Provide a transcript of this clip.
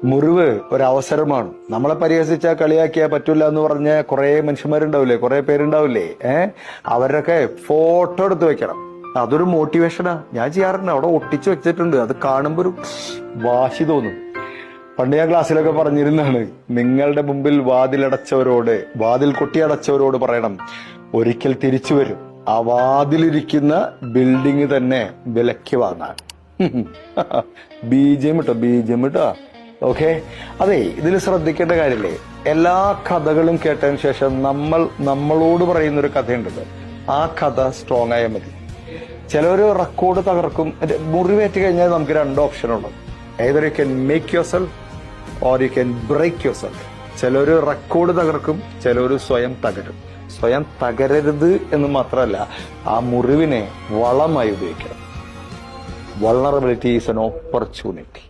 മുറിവ് ഒരവസരമാണ്. നമ്മളെ പരിഹസിച്ചാൽ കളിയാക്കിയാൽ പറ്റൂല എന്ന് പറഞ്ഞ കുറെ മനുഷ്യന്മാരുണ്ടാവില്ലേ, കുറെ പേരുണ്ടാവില്ലേ? അവരൊക്കെ ഫോട്ടോ എടുത്ത് വെക്കണം. അതൊരു മോട്ടിവേഷനാ. ഞാൻ ചെയ്യാറുണ്ട്, അവിടെ ഒട്ടിച്ചു വെച്ചിട്ടുണ്ട്. അത് കാണുമ്പോ ഒരു വാശി തോന്നും. പണ്ട് ഞാൻ ക്ലാസ്സിലൊക്കെ പറഞ്ഞിരുന്നാണ്, നിങ്ങളുടെ മുമ്പിൽ വാതിൽ കൊട്ടിയടച്ചവരോട് പറയണം, ഒരിക്കൽ തിരിച്ചു വരും, ആ വാതിലിരിക്കുന്ന ബിൽഡിംഗ് തന്നെ വിലയ്ക്ക് വാങ്ങാൻ. ബീജം ഇട്ടോ. ഓക്കെ. അതെ, ഇതിൽ ശ്രദ്ധിക്കേണ്ട കാര്യമില്ലേ, എല്ലാ കഥകളും കേട്ടതിന് ശേഷം നമ്മളോട് പറയുന്ന ഒരു കഥയുണ്ടല്ലോ, ആ കഥ സ്ട്രോങ് ആയാൽ മതി. ചിലർ റെക്കോർഡ് തകർക്കും. മുറിവേറ്റ് കഴിഞ്ഞാൽ നമുക്ക് 2 ഓപ്ഷനുണ്ട്. either you can make yourself or you can break yourself. ചിലര് റെക്കോർഡ് തകർക്കും, ചിലര് സ്വയം തകരും. സ്വയം തകരരുത് എന്ന് മാത്രമല്ല, ആ മുറിവിനെ വളമായി ഉപയോഗിക്കണം. Vulnerability is an opportunity.